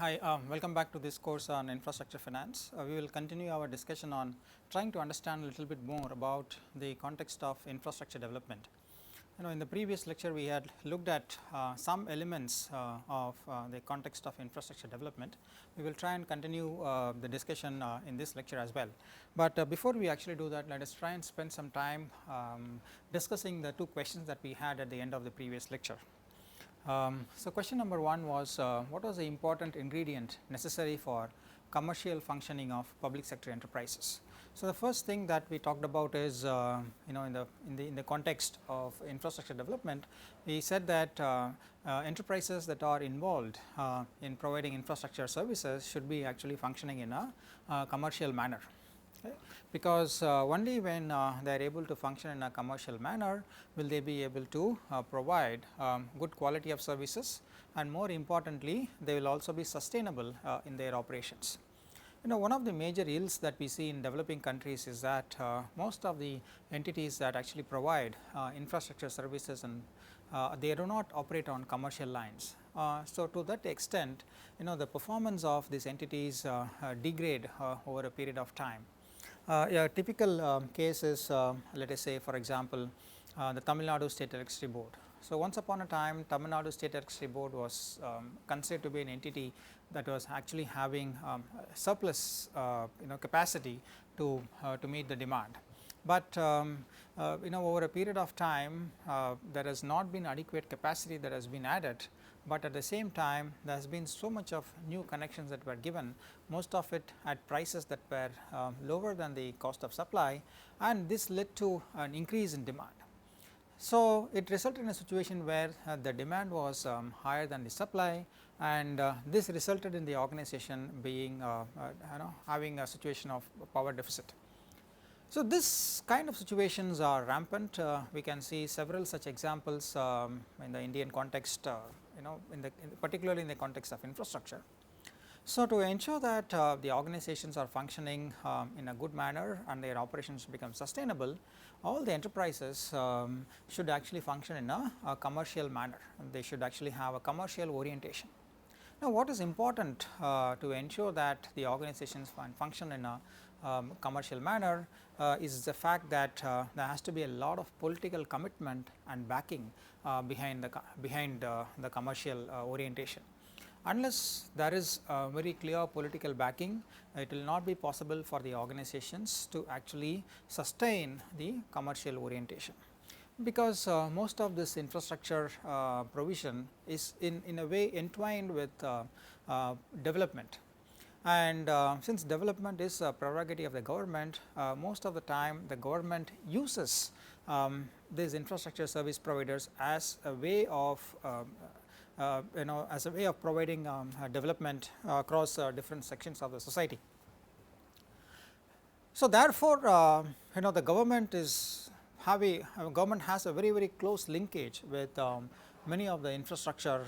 Hi, welcome back to this course on infrastructure finance. We will continue our discussion on trying to understand a little bit more about the context of infrastructure development. In the previous lecture we had looked at some elements of the context of infrastructure development. We will try and continue the discussion in this lecture as well. But before we actually do that, let us try and spend some time discussing the two questions that we had at the end of the previous lecture. So, question number 1 was what was the important ingredient necessary for commercial functioning of public sector enterprises. So, the first thing that we talked about is in the context of infrastructure development, we said that enterprises that are involved in providing infrastructure services should be actually functioning in a commercial manner. Okay. Because only when they are able to function in a commercial manner will they be able to provide good quality of services, and more importantly they will also be sustainable in their operations. One of the major ills that we see in developing countries is that most of the entities that actually provide infrastructure services and they do not operate on commercial lines. So, to that extent the performance of these entities degrade over a period of time. A typical case is let us say for example the Tamil Nadu State Electricity Board. So, once upon a time Tamil Nadu State Electricity Board was considered to be an entity that was actually having surplus capacity to meet the demand. But over a period of time there has not been adequate capacity that has been added, but at the same time there has been so much of new connections that were given, most of it at prices that were lower than the cost of supply, and this led to an increase in demand. So, it resulted in a situation where the demand was higher than the supply, and this resulted in the organization being having a situation of power deficit. So, this kind of situations are rampant. We can see several such examples in the Indian context, particularly in the context of infrastructure. So, to ensure that the organizations are functioning in a good manner and their operations become sustainable, all the enterprises should actually function in a commercial manner. They should actually have a commercial orientation. Now, what is important to ensure that the organizations function in a commercial manner is the fact that there has to be a lot of political commitment and backing behind the commercial orientation. Unless there is very clear political backing, it will not be possible for the organizations to actually sustain the commercial orientation, because most of this infrastructure provision is in a way entwined with development. And since development is a prerogative of the government, most of the time the government uses these infrastructure service providers as a way of providing development across different sections of the society. So, therefore, the government has a very close linkage with many of the infrastructure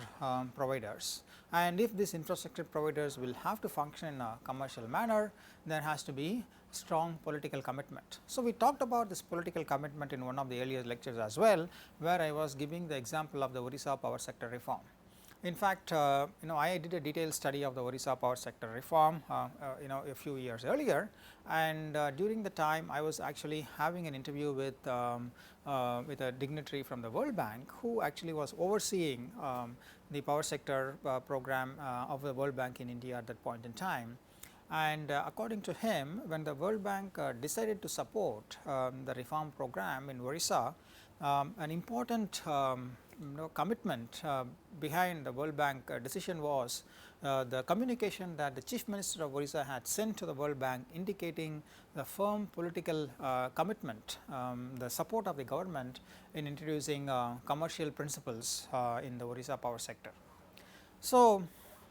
providers, and if these infrastructure providers will have to function in a commercial manner, there has to be strong political commitment. So, we talked about this political commitment in one of the earlier lectures as well, where I was giving the example of the Orissa power sector reform. In fact, I did a detailed study of the Orissa power sector reform a few years earlier, and during the time I was actually having an interview with a dignitary from the World Bank, who actually was overseeing the power sector program of the World Bank in India at that point in time. And according to him, when the World Bank decided to support the reform program in Orissa, an important commitment behind the World Bank decision was the communication that the Chief Minister of Orissa had sent to the World Bank, indicating the firm political commitment, the support of the government in introducing commercial principles in the Orissa power sector. So,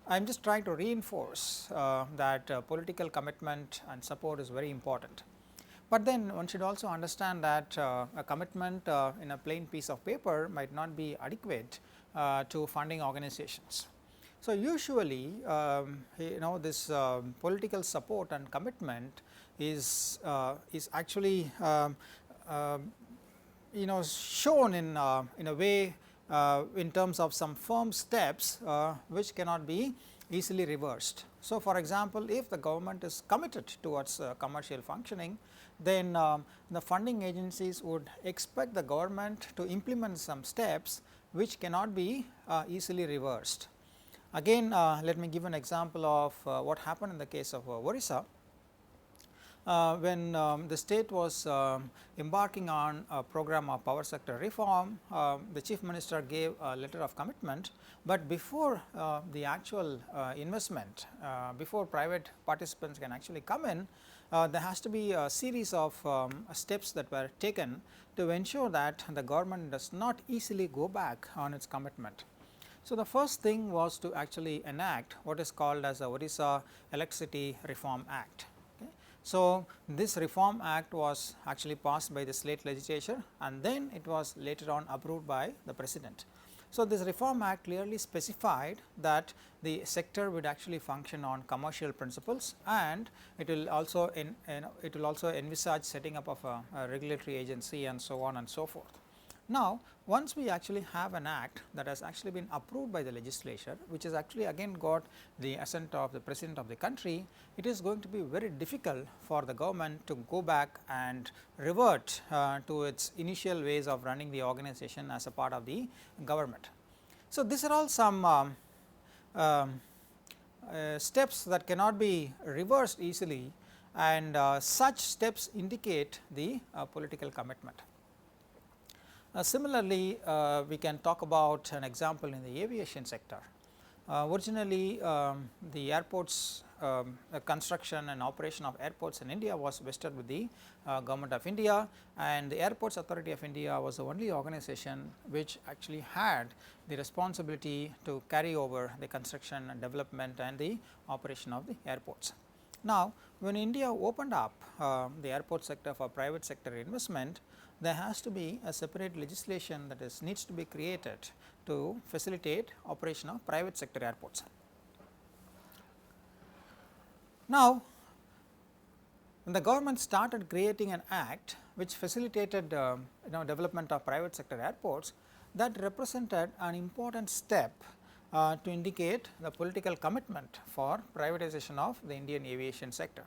I am just trying to reinforce that political commitment and support is very important. But then one should also understand that a commitment in a plain piece of paper might not be adequate to funding organizations. So, usually this political support and commitment is actually shown in a way in terms of some firm steps which cannot be easily reversed. So, for example, if the government is committed towards commercial functioning, then the funding agencies would expect the government to implement some steps which cannot be easily reversed. Again, let me give an example of what happened in the case of Orissa. When the state was embarking on a program of power sector reform, the chief minister gave a letter of commitment, but before the actual investment, before private participants can actually come in, there has to be a series of steps that were taken to ensure that the government does not easily go back on its commitment. So, the first thing was to actually enact what is called as the Orissa Electricity Reform Act. So, this reform act was actually passed by the state legislature and then it was later on approved by the president. So, this reform act clearly specified that the sector would actually function on commercial principles and it will also envisage setting up of a regulatory agency and so on and so forth. Now, once we actually have an act that has actually been approved by the legislature, which has actually again got the assent of the president of the country, it is going to be very difficult for the government to go back and revert to its initial ways of running the organization as a part of the government. So, these are all some steps that cannot be reversed easily, and such steps indicate the political commitment. Similarly, we can talk about an example in the aviation sector. Originally, the airports construction and operation of airports in India was vested with the government of India, and the Airports Authority of India was the only organization which actually had the responsibility to carry over the construction and development and the operation of the airports. Now, when India opened up the airport sector for private sector investment, there has to be a separate legislation that needs to be created to facilitate operation of private sector airports. Now, when the government started creating an act which facilitated development of private sector airports, that represented an important step to indicate the political commitment for privatization of the Indian aviation sector,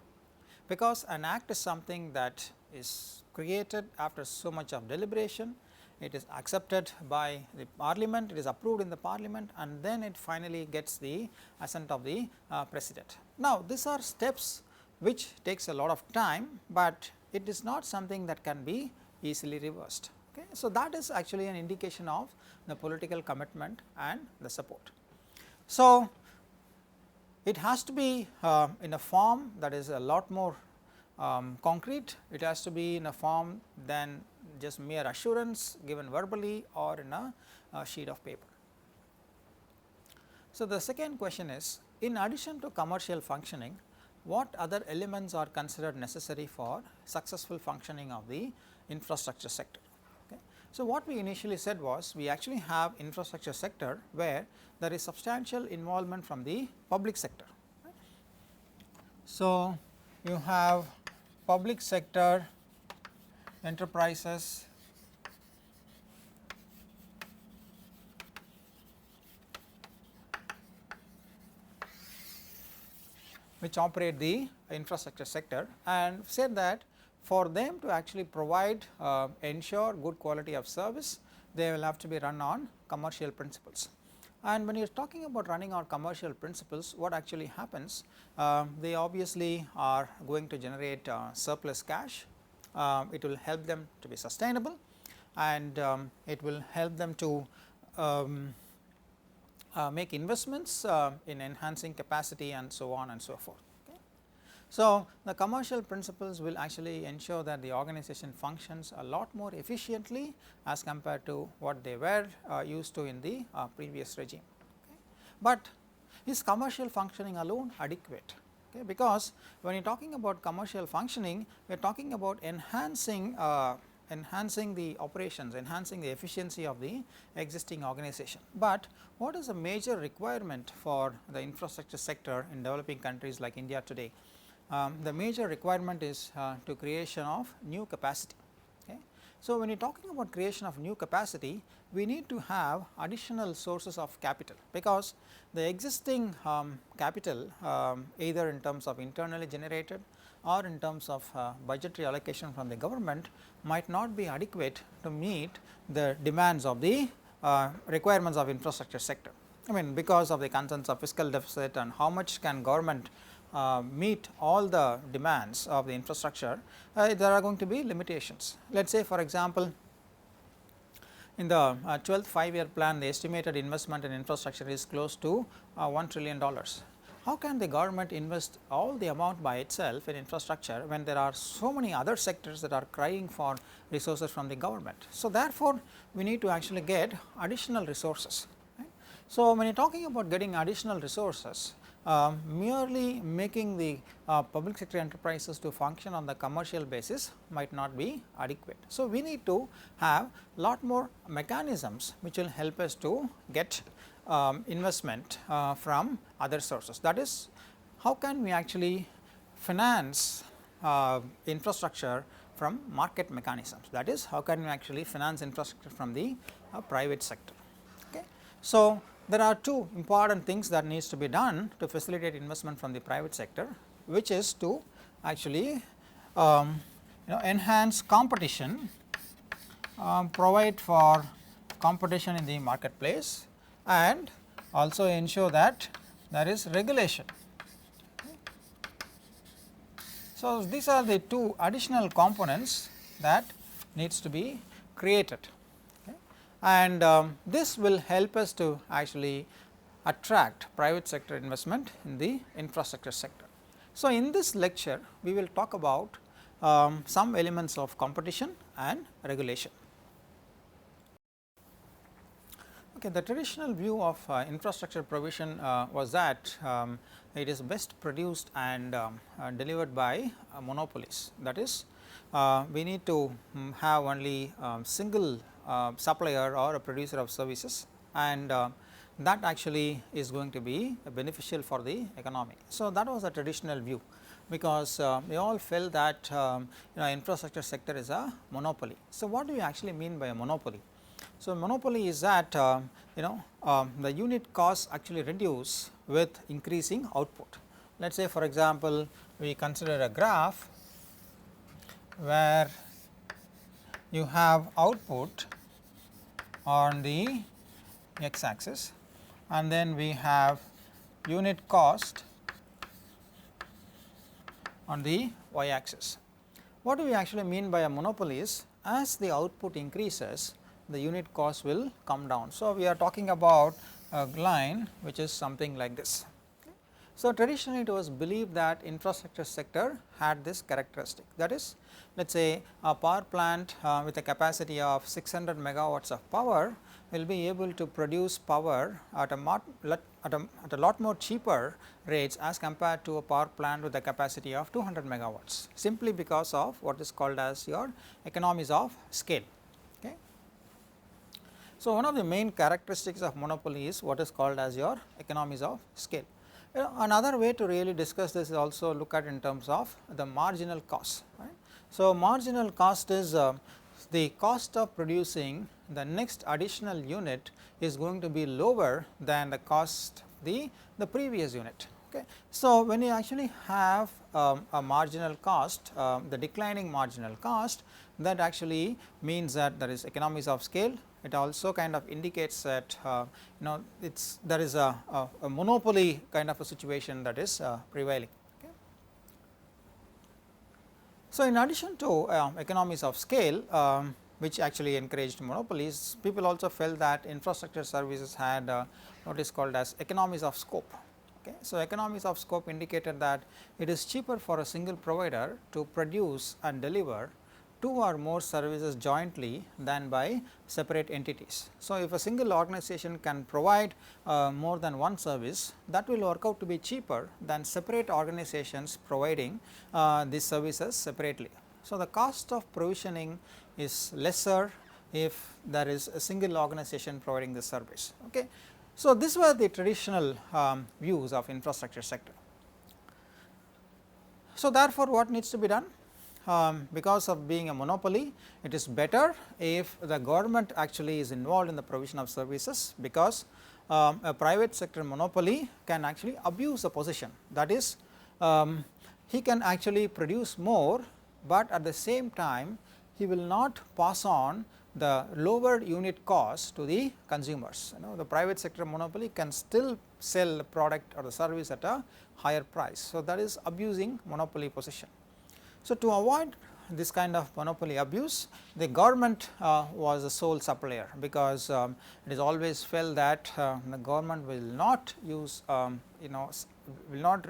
because an act is something that is created after so much of deliberation, it is accepted by the parliament, it is approved in the parliament, and then it finally gets the assent of the president. Now, these are steps which takes a lot of time, but it is not something that can be easily reversed. Okay. So, that is actually an indication of the political commitment and the support. So, it has to be in a form that is a lot more concrete, it has to be in a form than just mere assurance given verbally or in a sheet of paper. So, the second question is, in addition to commercial functioning, what other elements are considered necessary for successful functioning of the infrastructure sector? Okay. So, what we initially said was, we actually have infrastructure sector where there is substantial involvement from the public sector. Right. So, you have public sector enterprises which operate the infrastructure sector, and said that for them to actually provide ensure good quality of service, they will have to be run on commercial principles. And when you are talking about running on commercial principles, what actually happens, they obviously are going to generate surplus cash, it will help them to be sustainable, and it will help them to make investments in enhancing capacity and so on and so forth. Okay. So, the commercial principles will actually ensure that the organization functions a lot more efficiently as compared to what they were used to in the previous regime. Okay. But is commercial functioning alone adequate? Okay, because when you are talking about commercial functioning, we are talking about enhancing the operations, enhancing the efficiency of the existing organization. But what is a major requirement for the infrastructure sector in developing countries like India today? The major requirement is to creation of new capacity. Okay. So, when you are talking about creation of new capacity, we need to have additional sources of capital, because the existing capital either in terms of internally generated or in terms of budgetary allocation from the government might not be adequate to meet the demands of the requirements of infrastructure sector. I mean, because of the concerns of fiscal deficit and how much can government meet all the demands of the infrastructure, there are going to be limitations. Let us say for example, in the 12th 5-year plan, the estimated investment in infrastructure is close to $1 trillion. How can the government invest all the amount by itself in infrastructure when there are so many other sectors that are crying for resources from the government? So, therefore, we need to actually get additional resources. Right? So, when you are talking about getting additional resources, merely making the public sector enterprises to function on the commercial basis might not be adequate. So, we need to have lot more mechanisms which will help us to get investment from other sources. That is, how can we actually finance infrastructure from market mechanisms, that is, how can we actually finance infrastructure from the private sector. Okay. So, there are two important things that needs to be done to facilitate investment from the private sector, which is to actually enhance competition, provide for competition in the marketplace, and also ensure that there is regulation. So, these are the two additional components that needs to be created. And this will help us to actually attract private sector investment in the infrastructure sector. So, in this lecture we will talk about some elements of competition and regulation. Okay, the traditional view of infrastructure provision was that it is best produced and delivered by monopolies. That is, we need to have only single supplier or a producer of services, and that actually is going to be beneficial for the economy. So, that was a traditional view, because we all felt that infrastructure sector is a monopoly. So, what do we actually mean by a monopoly? So, monopoly is that the unit costs actually reduce with increasing output. Let us say for example, we consider a graph where you have output on the x axis and then we have unit cost on the y axis. What do we actually mean by a monopoly is, as the output increases, the unit cost will come down. So, we are talking about a line which is something like this. So, traditionally it was believed that infrastructure sector had this characteristic, that is, let us say a power plant with a capacity of 600 megawatts of power will be able to produce power at a lot more cheaper rates as compared to a power plant with a capacity of 200 megawatts, simply because of what is called as your economies of scale. Okay. So, one of the main characteristics of monopoly is what is called as your economies of scale. Another way to really discuss this is also look at in terms of the marginal cost. Right. So, marginal cost is the cost of producing the next additional unit is going to be lower than the cost the previous unit. Okay. So, when you actually have a marginal cost, the declining marginal cost, that actually means that there is economies of scale. It also kind of indicates that there is a monopoly kind of a situation that is prevailing. Okay. So, in addition to economies of scale, which actually encouraged monopolies, people also felt that infrastructure services had what is called as economies of scope. Okay. So, economies of scope indicated that it is cheaper for a single provider to produce and deliver two or more services jointly than by separate entities. So, if a single organization can provide more than one service, that will work out to be cheaper than separate organizations providing these services separately. So, the cost of provisioning is lesser if there is a single organization providing the service. Okay. So, these were the traditional views of infrastructure sector. So, therefore, what needs to be done? because of being a monopoly, it is better if the government actually is involved in the provision of services, because a private sector monopoly can actually abuse the position. That is, he can actually produce more, but at the same time he will not pass on the lower unit cost to the consumers. The private sector monopoly can still sell the product or the service at a higher price. So, that is abusing monopoly position. So, to avoid this kind of monopoly abuse, the government was the sole supplier, because it is always felt that the government will not use will not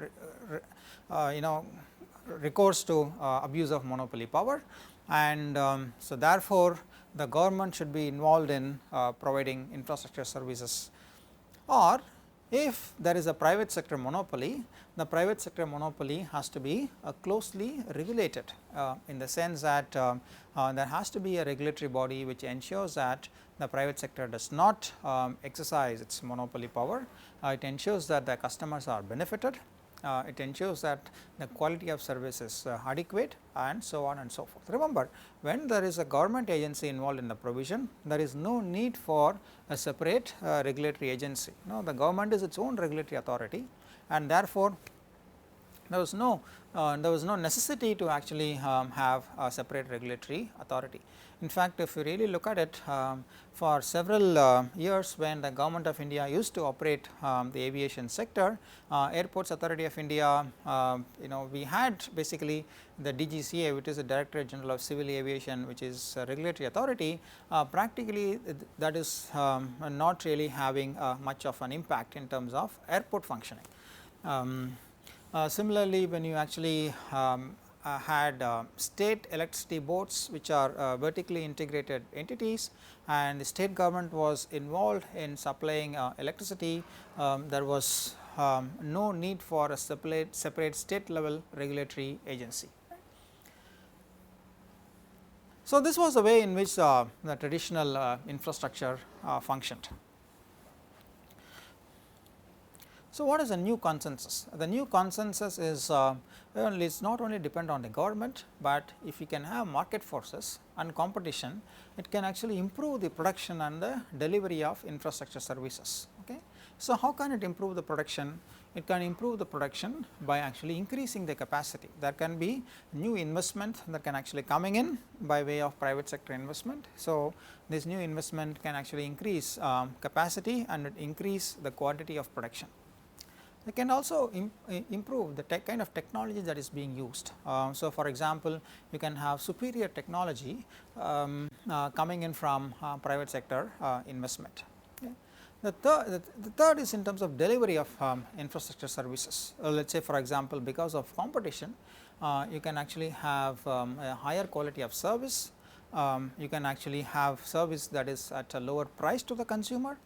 recourse to abuse of monopoly power, and so therefore, the government should be involved in providing infrastructure services. Or if there is a private sector monopoly, the private sector monopoly has to be closely regulated, in the sense that there has to be a regulatory body which ensures that the private sector does not exercise its monopoly power. It ensures that the customers are benefited, it ensures that the quality of service is adequate, and so on and so forth. Remember, when there is a government agency involved in the provision, there is no need for a separate regulatory agency. The government is its own regulatory authority, and therefore, there was no necessity to actually have a separate regulatory authority. In fact, if you really look at it, for several years, when the government of India used to operate the aviation sector, Airports Authority of India, we had basically the DGCA, which is the Directorate General of Civil Aviation, which is a regulatory authority. Practically that is not really having much of an impact in terms of airport functioning. Similarly, when you actually had state electricity boards, which are vertically integrated entities, and the state government was involved in supplying electricity, there was no need for a separate state level regulatory agency. So, this was the way in which the traditional infrastructure functioned. So, what is the new consensus? The new consensus is it is not only depend on the government, but if you can have market forces and competition, it can actually improve the production and the delivery of infrastructure services. Okay. So, how can it improve the production? It can improve the production by actually increasing the capacity. There can be new investment that can actually coming in by way of private sector investment. So, this new investment can actually increase capacity and increase the quantity of production. It can also improve the kind of technology that is being used. So, for example, you can have superior technology coming in from private sector investment. Okay. The third is in terms of delivery of infrastructure services. Let us say, for example, because of competition, you can actually have a higher quality of service. You can actually have service that is at a lower price to the consumer.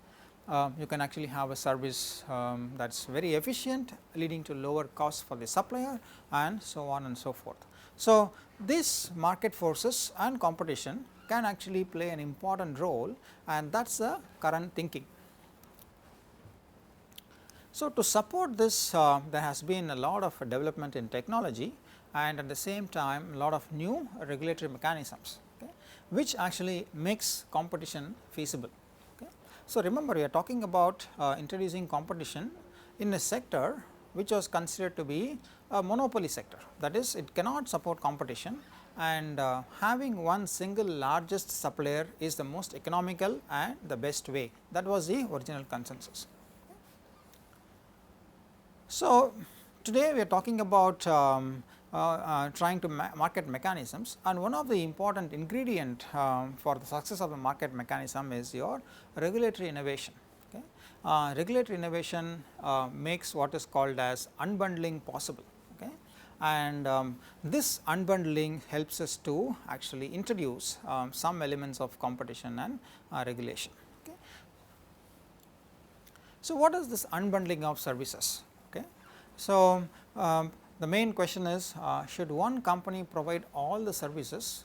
You can actually have a service that is very efficient, leading to lower cost for the supplier, and so on and so forth. So, these market forces and competition can actually play an important role, and that is the current thinking. So, to support this, there has been a lot of development in technology, and at the same time a lot of new regulatory mechanisms, okay, which actually makes competition feasible. So, remember, we are talking about introducing competition in a sector which was considered to be a monopoly sector, that is, it cannot support competition, and having one single largest supplier is the most economical and the best way. That was the original consensus. So, today we are talking about trying to market mechanisms, and one of the important ingredient for the success of the market mechanism is your regulatory innovation. Okay. Regulatory innovation makes what is called as unbundling possible, okay. And this unbundling helps us to actually introduce some elements of competition and regulation. Okay. So, what is this unbundling of services? Okay. So, the main question is, should one company provide all the services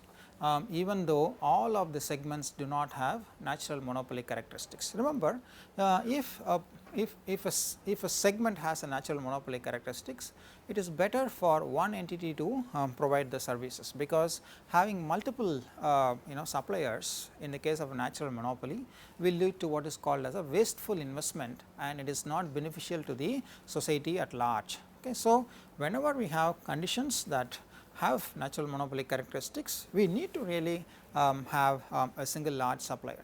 even though all of the segments do not have natural monopoly characteristics. Remember, if a segment has a natural monopoly characteristics, it is better for one entity to provide the services, because having multiple suppliers in the case of a natural monopoly will lead to what is called as a wasteful investment, and it is not beneficial to the society at large. Okay. So, whenever we have conditions that have natural monopoly characteristics, we need to really have a single large supplier.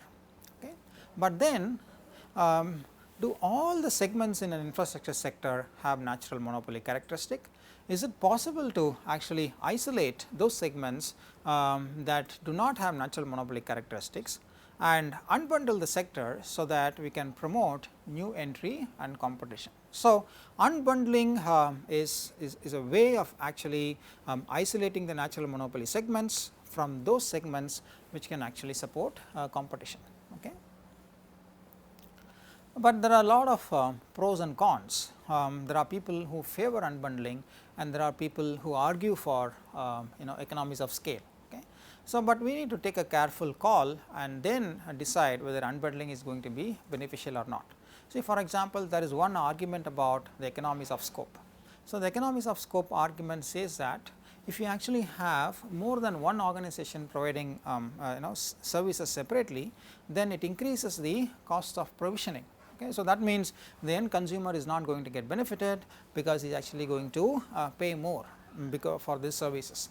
Okay. But then do all the segments in an infrastructure sector have natural monopoly characteristic? Is it possible to actually isolate those segments that do not have natural monopoly characteristics and unbundle the sector, so that we can promote new entry and competition? So, unbundling is a way of actually isolating the natural monopoly segments from those segments which can actually support competition. Okay. But there are a lot of pros and cons. There are people who favor unbundling, and there are people who argue for economies of scale. Okay. So, but we need to take a careful call and then decide whether unbundling is going to be beneficial or not. See, for example, there is one argument about the economies of scope. So, the economies of scope argument says that if you actually have more than one organization providing services separately, then it increases the cost of provisioning. Okay. So, that means the end consumer is not going to get benefited, because he is actually going to pay more for these services.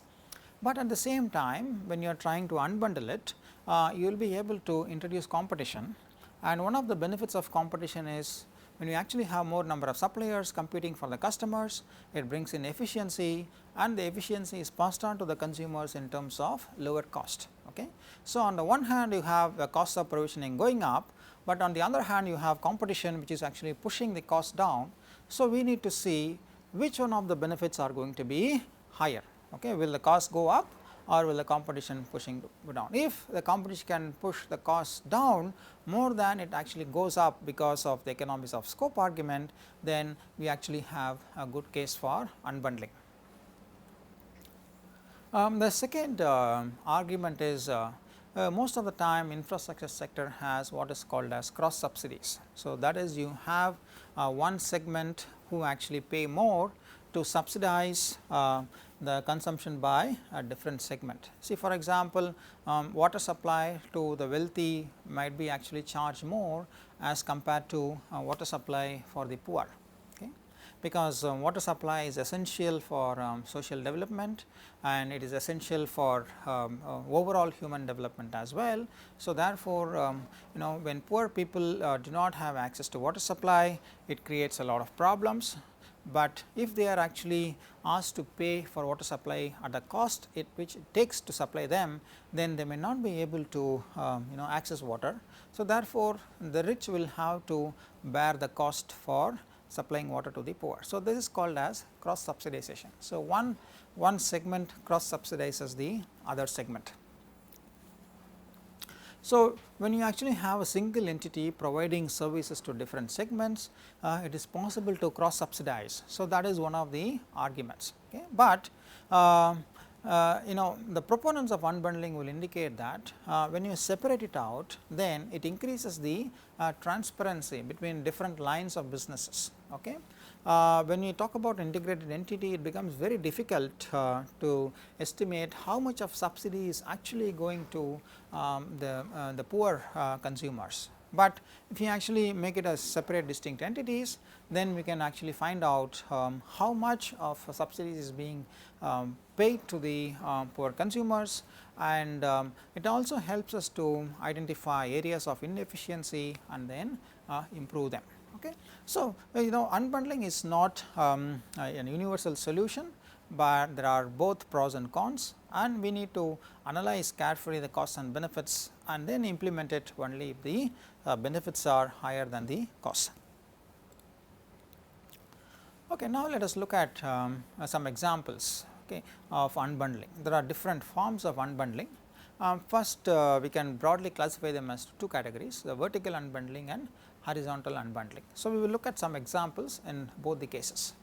But at the same time, when you are trying to unbundle it, you will be able to introduce competition, and one of the benefits of competition is when you actually have more number of suppliers competing for the customers, it brings in efficiency, and the efficiency is passed on to the consumers in terms of lower cost. Okay. So, on the one hand you have the cost of provisioning going up, but on the other hand you have competition which is actually pushing the cost down. So, we need to see which one of the benefits are going to be higher. Okay. Will the cost go up, or will the competition pushing down? If the competition can push the cost down more than it actually goes up because of the economies of scope argument, then we actually have a good case for unbundling. The second argument is most of the time infrastructure sector has what is called as cross subsidies. So, that is, you have one segment who actually pay more to subsidize the consumption by a different segment. See, for example, water supply to the wealthy might be actually charged more as compared to water supply for the poor. Okay. Because water supply is essential for social development, and it is essential for overall human development as well. So, therefore, when poor people do not have access to water supply, it creates a lot of problems. But if they are actually asked to pay for water supply at the cost which it takes to supply them, then they may not be able to access water. So, therefore, the rich will have to bear the cost for supplying water to the poor. So, this is called as cross subsidization. So, one segment cross subsidizes the other segment. So, when you actually have a single entity providing services to different segments, it is possible to cross subsidize. So, that is one of the arguments. Okay. But the proponents of unbundling will indicate that when you separate it out, then it increases the transparency between different lines of businesses. Okay. When you talk about integrated entity, it becomes very difficult to estimate how much of subsidy is actually going to the poor consumers. But if you actually make it as separate distinct entities, then we can actually find out how much of subsidies is being paid to the poor consumers, and it also helps us to identify areas of inefficiency and then improve them. Okay. So, unbundling is not an universal solution, but there are both pros and cons, and we need to analyze carefully the costs and benefits and then implement it only if the benefits are higher than the costs. Okay, now let us look at some examples, okay, of unbundling. There are different forms of unbundling. First, we can broadly classify them as two categories: the vertical unbundling and horizontal unbundling. So, we will look at some examples in both the cases.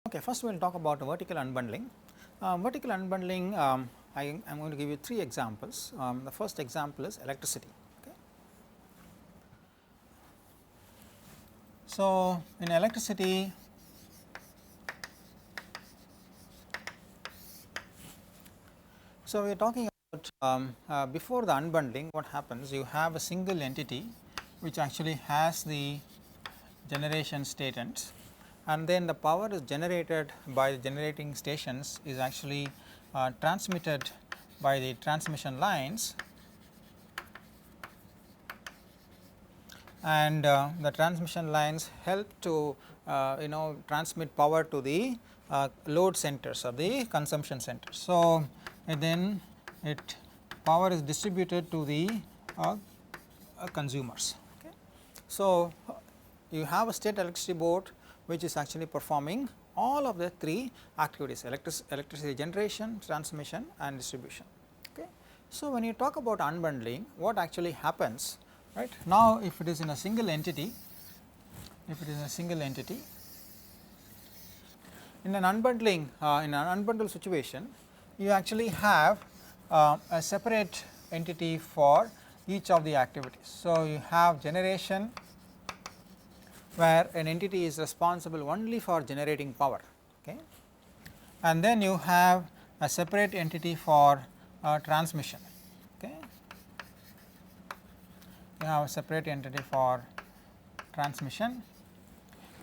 Okay, first we will talk about vertical unbundling. Vertical unbundling, I am going to give you 3 examples. The first example is electricity. Okay. So, in electricity, so we are talking about before the unbundling, what happens, you have a single entity which actually has the generation statements, and then the power is generated by the generating stations is actually transmitted by the transmission lines, and the transmission lines help to transmit power to the load centers or the consumption centers. So, and then power is distributed to the consumers. Okay. So, you have a state electricity board which is actually performing all of the 3 activities: electricity generation, transmission and distribution. Okay. So, when you talk about unbundling, what actually happens, right? Now, if it is in a single entity, in an unbundling, in an unbundled situation, you actually have a separate entity for each of the activities. So, you have generation, where an entity is responsible only for generating power, okay. And then you have a separate entity for transmission, okay. You have a separate entity for transmission,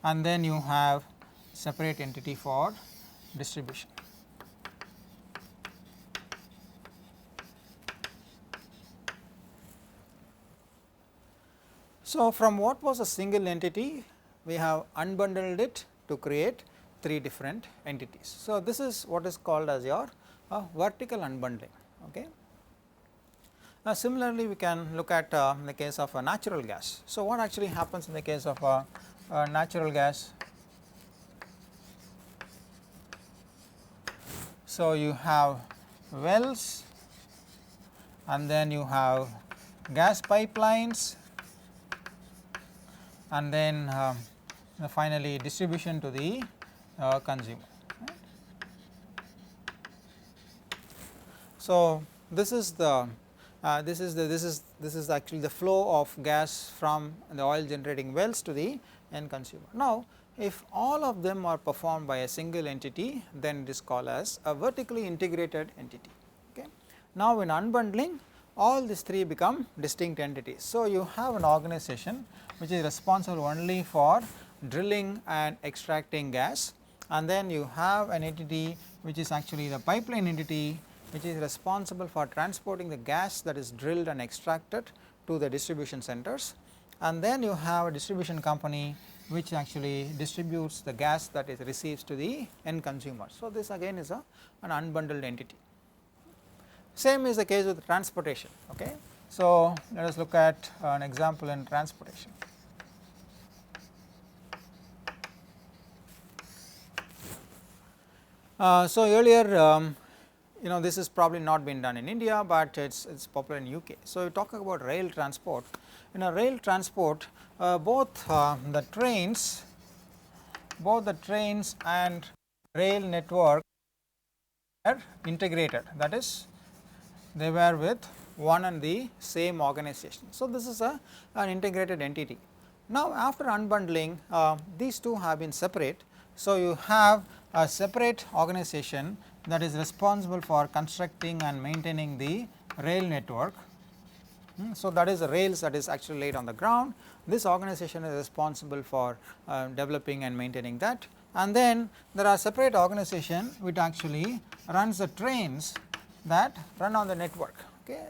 and then you have separate entity for distribution. So, from what was a single entity, we have unbundled it to create 3 different entities. So, this is what is called as your vertical unbundling. Okay. Now, similarly, we can look at the case of a natural gas. So, what actually happens in the case of natural gas? So, you have wells, and then you have gas pipelines, and then finally distribution to the consumer. Right. So, this is the this is actually the flow of gas from the oil generating wells to the end consumer. Now, if all of them are performed by a single entity, then it is called as a vertically integrated entity. Okay. Now, in unbundling, all these 3 become distinct entities. So, you have an organization which is responsible only for drilling and extracting gas, and then you have an entity which is actually the pipeline entity, which is responsible for transporting the gas that is drilled and extracted to the distribution centers, and then you have a distribution company which actually distributes the gas that is receives to the end consumer. So, this again is an unbundled entity. Same is the case with transportation. Okay. So, let us look at an example in transportation. So, earlier this has probably not been done in India, but it is popular in UK. So, we talk about rail transport. In a rail transport, both the trains and rail network are integrated, that is, they were with one and the same organization. So, this is an integrated entity. Now, after unbundling, these 2 have been separate. So, you have a separate organization that is responsible for constructing and maintaining the rail network. So, that is the rails that is actually laid on the ground. This organization is responsible for developing and maintaining that, and then there are separate organization which actually runs the trains that run on the network. Okay.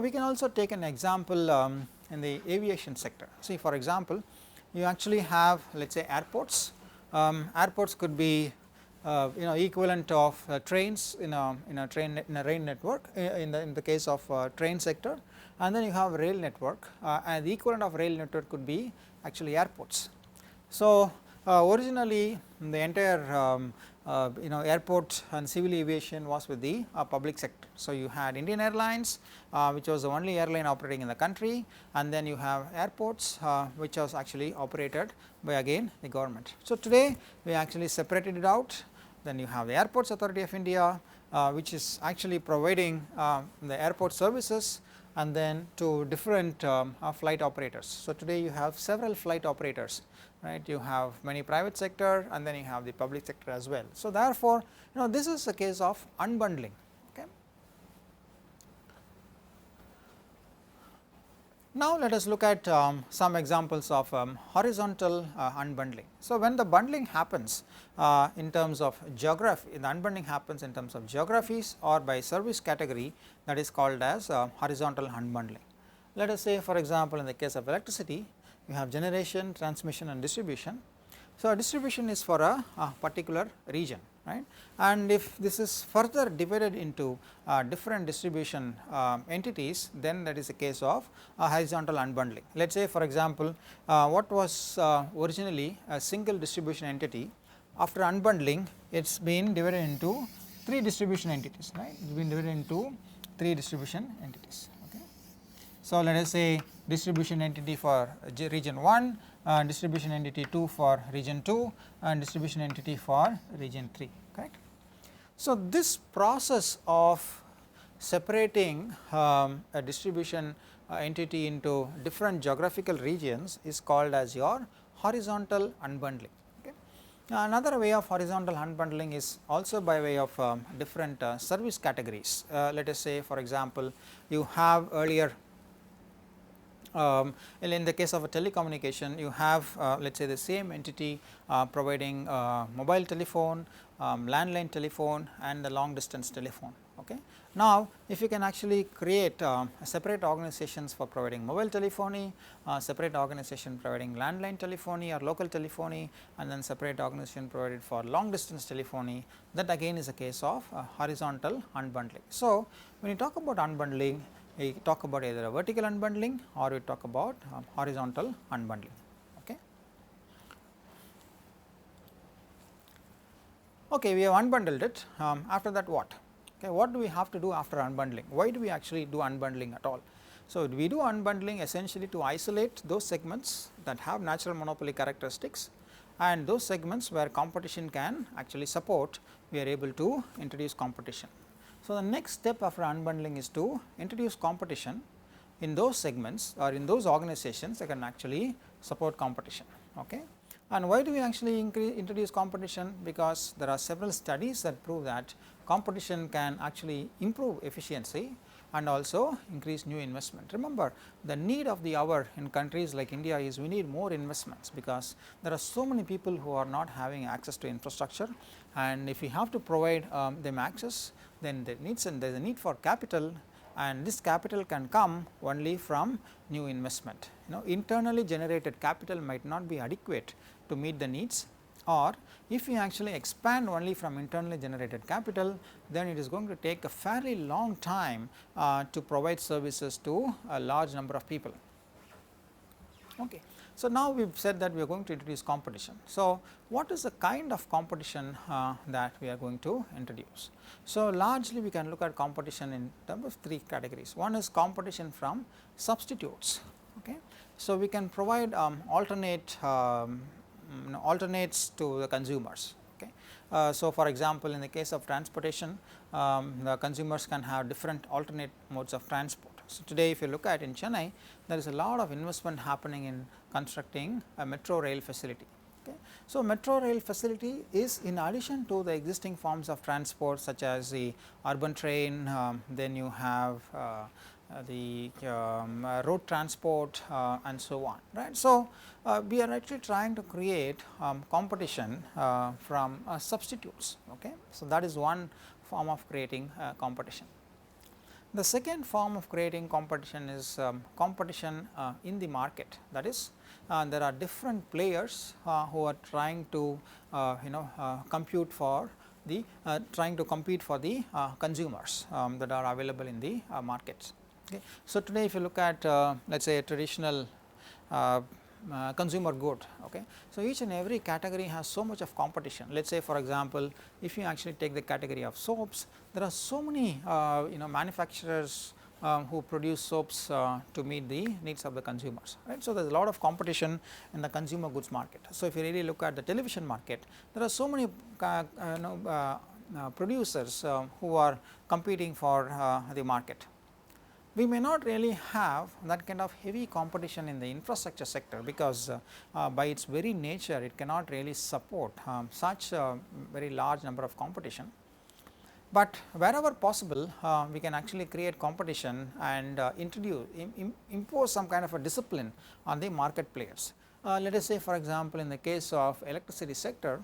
We can also take an example in the aviation sector. See, for example, you actually have, let us say, airports. Airports could be equivalent of trains in a rail network in the case of train sector, and then you have rail network, and the equivalent of rail network could be actually airports. So, originally the entire airport and civil aviation was with the public sector. So, you had Indian Airlines, which was the only airline operating in the country, and then you have airports which was actually operated by again the government. So, today we actually separated it out, then you have the Airports Authority of India, which is actually providing the airport services, and then to different flight operators. So, today you have several flight operators, right. You have many private sector and then you have the public sector as well. So, therefore, this is a case of unbundling. Okay. Now, let us look at some examples of horizontal unbundling. So, when the bundling happens in terms of geography, the unbundling happens in terms of geographies or by service category, that is called as horizontal unbundling. Let us say, for example, in the case of electricity, you have generation, transmission and distribution. So, a distribution is for a particular region, right, and if this is further divided into different distribution entities, then that is a case of horizontal unbundling. Let us say, for example, what was originally a single distribution entity, after unbundling it has been divided into 3 distribution entities, right, it has been divided into 3 distribution entities. Okay. So, let us say distribution entity for region 1, distribution entity 2 for region 2 and distribution entity for region 3, correct. So, this process of separating a distribution entity into different geographical regions is called as your horizontal unbundling. Okay. Now, another way of horizontal unbundling is also by way of different service categories. Let us say, for example, you have earlier in the case of a telecommunication, you have let us say the same entity providing mobile telephone, landline telephone and the long distance telephone. Okay. Now, if you can actually create separate organizations for providing mobile telephony, separate organization providing landline telephony or local telephony, and then separate organization provided for long distance telephony, that again is a case of horizontal unbundling. So, when you talk about unbundling, we talk about either a vertical unbundling or we talk about horizontal unbundling. Okay. Okay, we have unbundled it. After that, what? Okay, what do we have to do after unbundling? Why do we actually do unbundling at all? So, we do unbundling essentially to isolate those segments that have natural monopoly characteristics, and those segments where competition can actually support, we are able to introduce competition. So, the next step after unbundling is to introduce competition in those segments or in those organizations that can actually support competition. Okay. And why do we actually introduce competition? Because there are several studies that prove that competition can actually improve efficiency and also increase new investment. Remember, the need of the hour in countries like India is we need more investments, because there are so many people who are not having access to infrastructure, and if we have to provide them access, then there is a need for capital, and this capital can come only from new investment. Internally generated capital might not be adequate to meet the needs, or if we actually expand only from internally generated capital, then it is going to take a fairly long time to provide services to a large number of people. Okay. So, now we have said that we are going to introduce competition. So, what is the kind of competition that we are going to introduce? So, largely we can look at competition in terms of 3 categories. One is competition from substitutes. Okay. So, we can provide alternates to the consumers. Okay. So, for example, in the case of transportation, the consumers can have different alternate modes of transport. So, today if you look at in Chennai, there is a lot of investment happening in constructing a metro rail facility. Okay. So, metro rail facility is in addition to the existing forms of transport such as the urban train, then you have the road transport and so on, right. So, we are actually trying to create competition from substitutes. Okay. So, that is one form of creating competition. The second form of creating competition is competition in the market. That is, there are different players who are trying to compete for the consumers that are available in the markets. Okay. So, today if you look at let us say a traditional consumer good. Okay. So, each and every category has so much of competition. Let us say, for example, if you actually take the category of soaps, there are so many manufacturers who produce soaps to meet the needs of the consumers, right. So, there is a lot of competition in the consumer goods market. So, if you really look at the television market, there are so many producers who are competing for the market. We may not really have that kind of heavy competition in the infrastructure sector, because by its very nature it cannot really support such a very large number of competition. But wherever possible we can actually create competition and impose some kind of a discipline on the market players. Let us say, for example, in the case of electricity sector,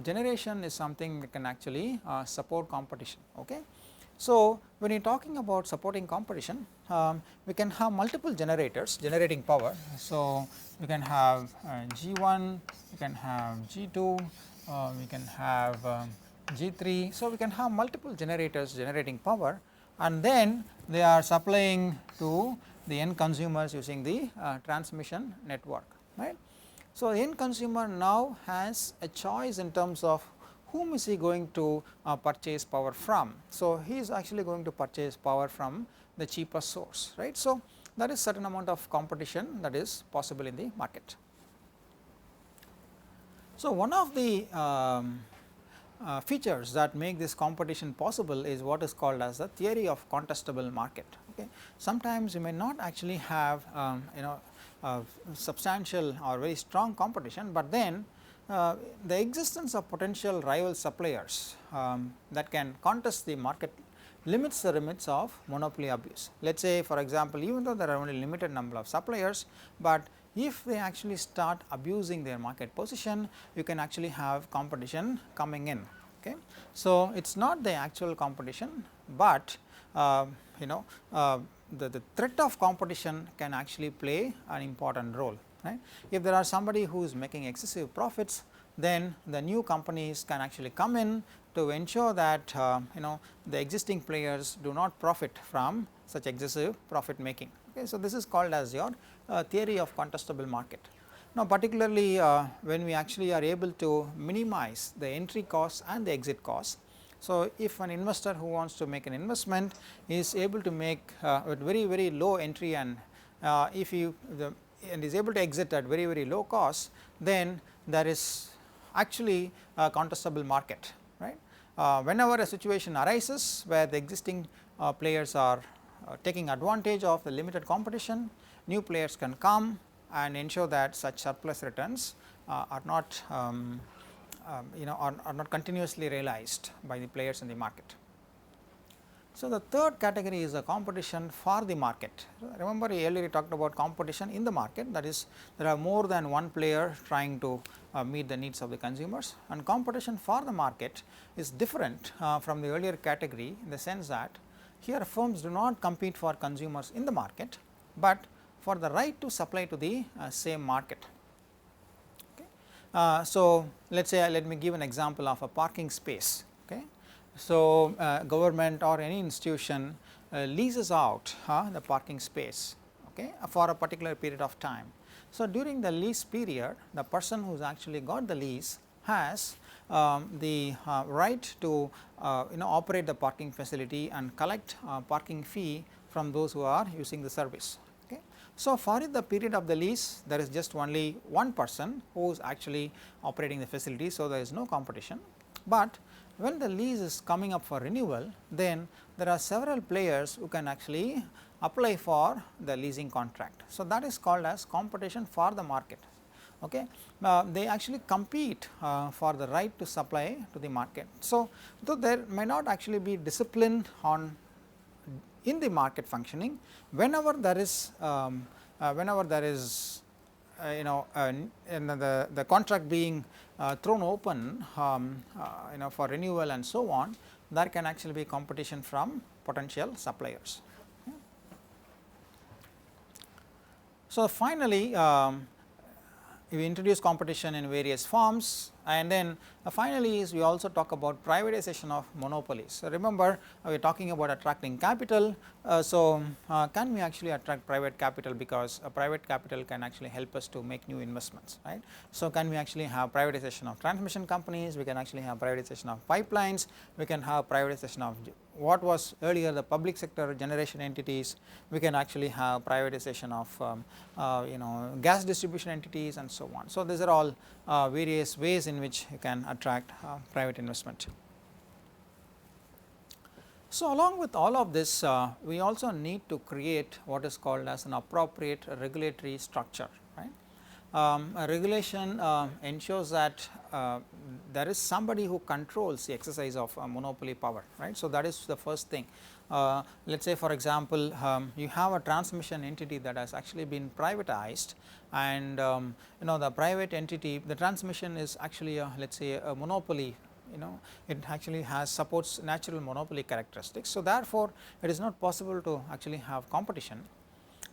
generation is something that can actually support competition. Okay. So, when you are talking about supporting competition, we can have multiple generators generating power. So, we can have G1, we can have G2, we can have G3. So, we can have multiple generators generating power, and then they are supplying to the end consumers using the transmission network, right. So, the end consumer now has a choice in terms of whom is he going to purchase power from. So, he is actually going to purchase power from the cheapest source, right. So, that is certain amount of competition that is possible in the market. So, one of the features that make this competition possible is what is called as the theory of contestable market. Okay. Sometimes you may not actually have substantial or very strong competition, but then the existence of potential rival suppliers that can contest the market limits the limits of monopoly abuse. Let us say, for example, even though there are only limited number of suppliers, but if they actually start abusing their market position, you can actually have competition coming in. Okay. So, it is not the actual competition, but the threat of competition can actually play an important role. Right. If there are somebody who is making excessive profits, then the new companies can actually come in to ensure that the existing players do not profit from such excessive profit making. Okay. So, this is called as your theory of contestable market. Now, particularly when we actually are able to minimize the entry costs and the exit costs. So, if an investor who wants to make an investment is able to make with very low entry and and is able to exit at very low cost, then there is actually a contestable market, right. Whenever a situation arises where the existing players are taking advantage of the limited competition, new players can come and ensure that such surplus returns are not are not continuously realized by the players in the market. So, the third category is the competition for the market. Remember, earlier we talked about competition in the market, that is, there are more than one player trying to meet the needs of the consumers, and competition for the market is different from the earlier category in the sense that here firms do not compete for consumers in the market, but for the right to supply to the same market. Okay. So, let me give an example of a parking space. Okay. So, government or any institution leases out the parking space, okay, for a particular period of time. So, during the lease period, the person who has actually got the lease has the right to operate the parking facility and collect parking fee from those who are using the service. Okay. So, for the period of the lease, there is just only one person who is actually operating the facility. So, there is no competition, but when the lease is coming up for renewal, then there are several players who can actually apply for the leasing contract. So, that is called as competition for the market. Okay. They actually compete for the right to supply to the market. So, though there may not actually be discipline on in the market functioning, whenever there is the contract being thrown open for renewal and so on, there can actually be competition from potential suppliers. Okay. So, finally, we introduce competition in various forms. And then finally, is we also talk about privatization of monopolies. So, remember we are talking about attracting capital. Can we actually attract private capital, because private capital can actually help us to make new investments, right. So, can we actually have privatization of transmission companies, we can actually have privatization of pipelines, we can have privatization of what was earlier the public sector generation entities, we can actually have privatization of gas distribution entities and so on. So, these are all various ways in which you can attract private investment. So, along with all of this, we also need to create what is called as an appropriate regulatory structure, right. A regulation ensures that there is somebody who controls the exercise of monopoly power, right. So, that is the first thing. Let us say, for example, you have a transmission entity that has actually been privatized, and the private entity, the transmission is actually let us say a monopoly, it actually supports natural monopoly characteristics. So, therefore, it is not possible to actually have competition.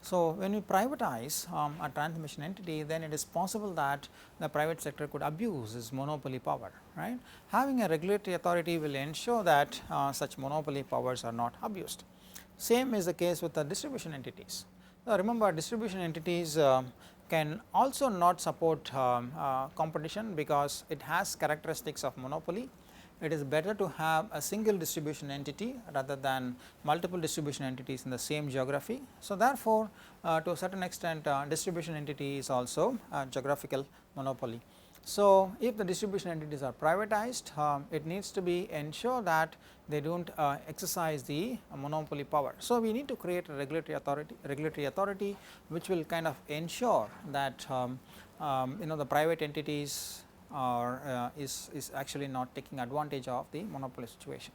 So, when we privatize a transmission entity, then it is possible that the private sector could abuse its monopoly power, right. Having a regulatory authority will ensure that such monopoly powers are not abused. Same is the case with the distribution entities. Remember, distribution entities can also not support competition, because it has characteristics of monopoly. It is better to have a single distribution entity rather than multiple distribution entities in the same geography. So, therefore, to a certain extent distribution entity is also a geographical monopoly. So, if the distribution entities are privatized, it needs to be ensure that they do not exercise the monopoly power. So, we need to create a regulatory authority which will kind of ensure that the private entities is actually not taking advantage of the monopoly situation.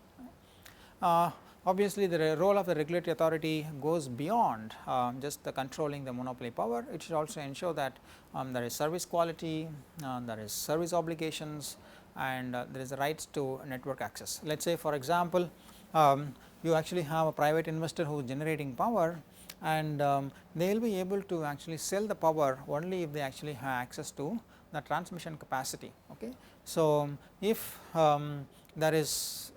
Obviously, the role of the regulatory authority goes beyond just the controlling the monopoly power. It should also ensure that there is service quality, there is service obligations, and there is the rights to network access. Let us say, for example, you actually have a private investor who is generating power, and they will be able to actually sell the power only if they actually have access to the transmission capacity. Okay. So, if there is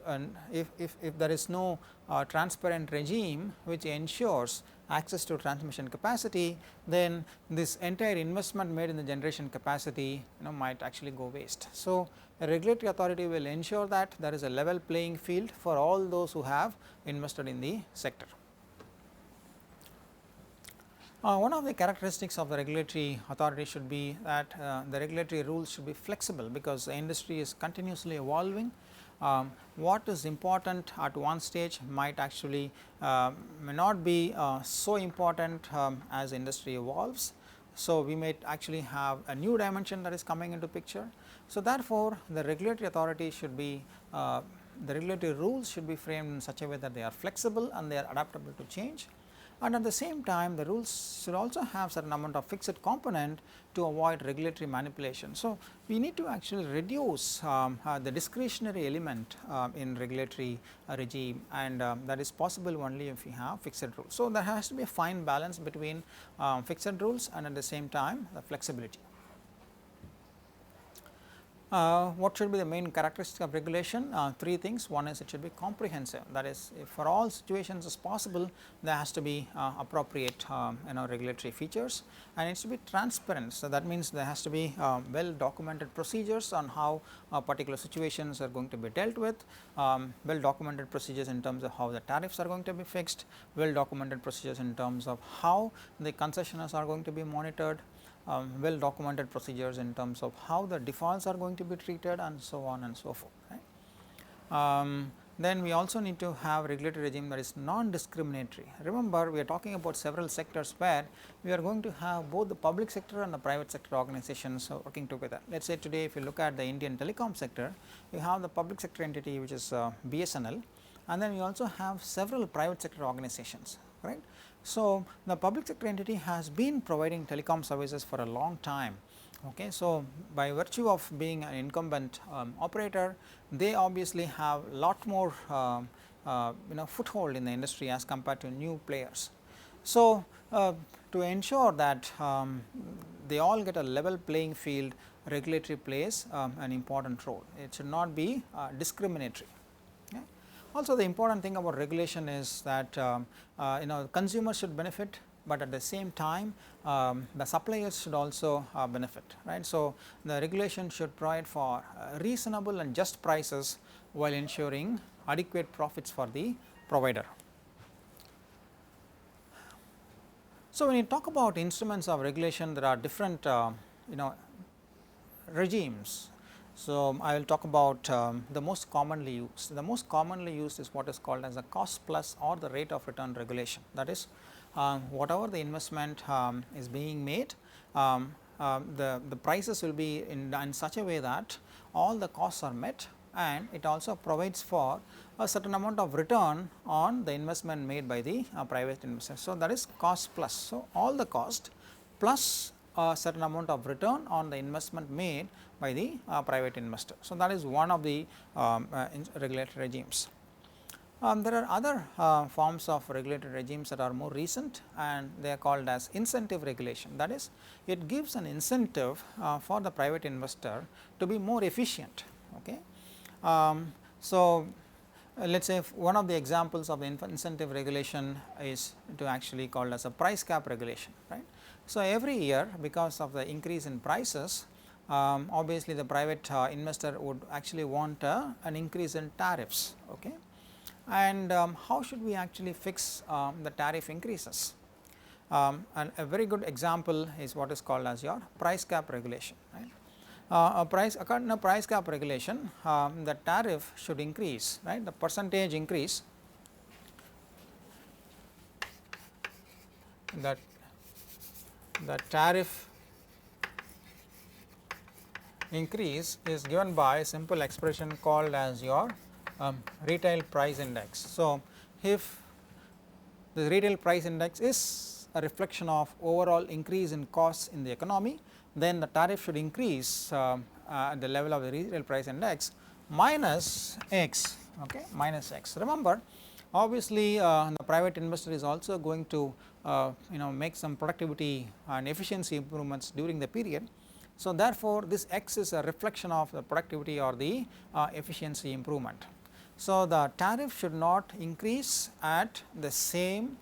if there is no transparent regime which ensures access to transmission capacity, then this entire investment made in the generation capacity might actually go waste. So, a regulatory authority will ensure that there is a level playing field for all those who have invested in the sector. One of the characteristics of the regulatory authority should be that the regulatory rules should be flexible, because the industry is continuously evolving. What is important at one stage might actually may not be so important as industry evolves. So, we may actually have a new dimension that is coming into picture. So, therefore, the regulatory authority should be the regulatory rules should be framed in such a way that they are flexible and they are adaptable to change. And at the same time, the rules should also have certain amount of fixed component to avoid regulatory manipulation. So, we need to actually reduce the discretionary element in regulatory regime, and that is possible only if we have fixed rules. So, there has to be a fine balance between fixed rules and at the same time the flexibility. What should be the main characteristic of regulation? Three things. One is it should be comprehensive, that is, if for all situations as possible, there has to be appropriate regulatory features, and it should be transparent. So, that means there has to be well documented procedures on how particular situations are going to be dealt with, well documented procedures in terms of how the tariffs are going to be fixed, well documented procedures in terms of how the concessioners are going to be monitored, well documented procedures in terms of how the defaults are going to be treated, and so on and so forth. Right? Then we also need to have regulatory regime that is non-discriminatory. Remember, we are talking about several sectors where we are going to have both the public sector and the private sector organizations working together. Let us say today, if you look at the Indian telecom sector, you have the public sector entity which is BSNL, and then we also have several private sector organizations, right. So, the public sector entity has been providing telecom services for a long time. Okay. So, by virtue of being an incumbent operator, they obviously have lot more foothold in the industry as compared to new players. So, to ensure that they all get a level playing field, regulatory plays an important role. It should not be discriminatory. Okay. Also, the important thing about regulation is that consumers should benefit, but at the same time the suppliers should also benefit, right. So, the regulation should provide for reasonable and just prices while ensuring adequate profits for the provider. So, when you talk about instruments of regulation, there are different regimes. So, I will talk about the most commonly used. The most commonly used is what is called as a cost plus or the rate of return regulation. That is, whatever the investment is being made, the prices will be in such a way that all the costs are met, and it also provides for a certain amount of return on the investment made by the private investor. So, that is cost plus. So, all the cost plus a certain amount of return on the investment made by the private investor. So, that is one of the regulatory regimes. There are other forms of regulatory regimes that are more recent, and they are called as incentive regulation. That is, it gives an incentive for the private investor to be more efficient. Okay. So, let us say one of the examples of the incentive regulation is to actually called as a price cap regulation, right. So, every year, because of the increase in prices, obviously the private investor would actually want an increase in tariffs. Okay. And how should we actually fix the tariff increases? And a very good example is what is called as your price cap regulation, right. According to price cap regulation, the tariff should increase, right, the percentage increase that the tariff increase is given by a simple expression called as your retail price index. So, if the retail price index is a reflection of overall increase in costs in the economy, then the tariff should increase at the level of the retail price index minus x, okay, minus x. Remember, obviously the private investor is also going to make some productivity and efficiency improvements during the period. So, therefore, this x is a reflection of the productivity or the efficiency improvement. So, the tariff should not increase at the same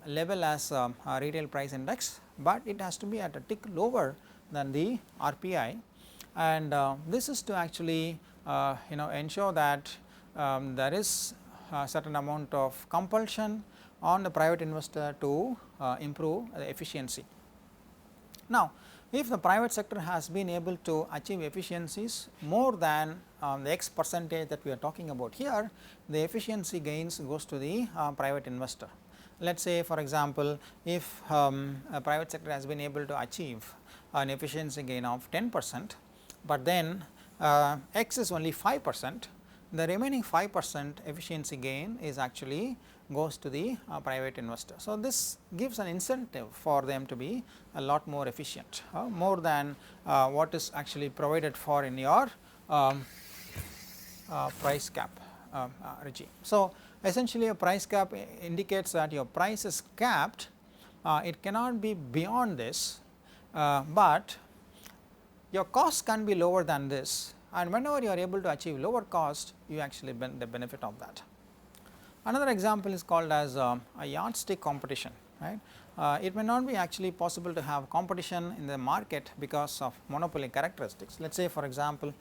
level as retail price index, but it has to be at a tick lower than the RPI, and this is to actually ensure that there is a certain amount of compulsion on the private investor to improve the efficiency. Now, if the private sector has been able to achieve efficiencies more than the x percentage that we are talking about here, the efficiency gains goes to the private investor. Let us say, for example, if a private sector has been able to achieve an efficiency gain of 10%, but then x is only 5%, the remaining 5% efficiency gain is actually goes to the private investor. So, this gives an incentive for them to be a lot more efficient, more than what is actually provided for in your price cap regime. So, essentially a price cap indicates that your price is capped, it cannot be beyond this, but your cost can be lower than this, and whenever you are able to achieve lower cost, you actually the benefit of that. Another example is called as a yardstick competition, right. It may not be actually possible to have competition in the market because of monopoly characteristics. Let us say, for example,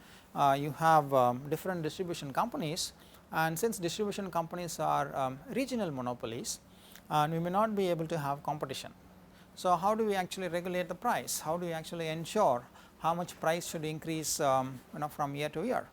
you have different distribution companies, and since distribution companies are regional monopolies, we may not be able to have competition. So, how do we actually regulate the price? How do we actually ensure how much price should increase from year to year?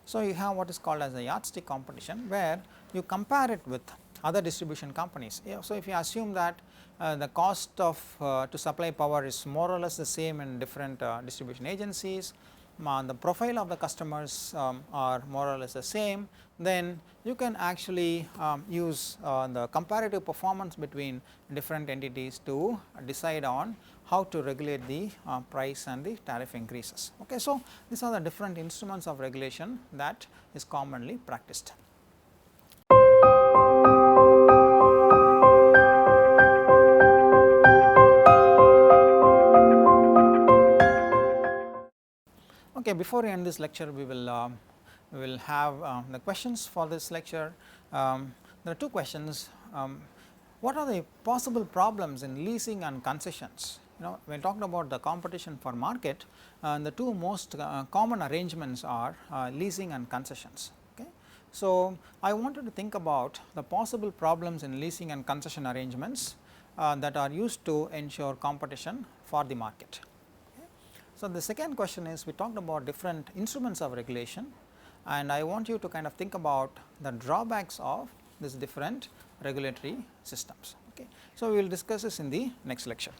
So, you have what is called as a yardstick competition, where you compare it with other distribution companies. So, if you assume that the cost of to supply power is more or less the same in different distribution agencies, the profile of the customers are more or less the same, then you can actually use the comparative performance between different entities to decide on how to regulate the price and the tariff increases. Okay, so, these are the different instruments of regulation that is commonly practiced. before we end this lecture, we will have the questions for this lecture. There are two questions. What are the possible problems in leasing and concessions? When talking about the competition for market, the two most common arrangements are leasing and concessions. Okay. So, I wanted to think about the possible problems in leasing and concession arrangements that are used to ensure competition for the market. Okay. So, the second question is, we talked about different instruments of regulation, and I want you to kind of think about the drawbacks of these different regulatory systems. Okay. So, we will discuss this in the next lecture.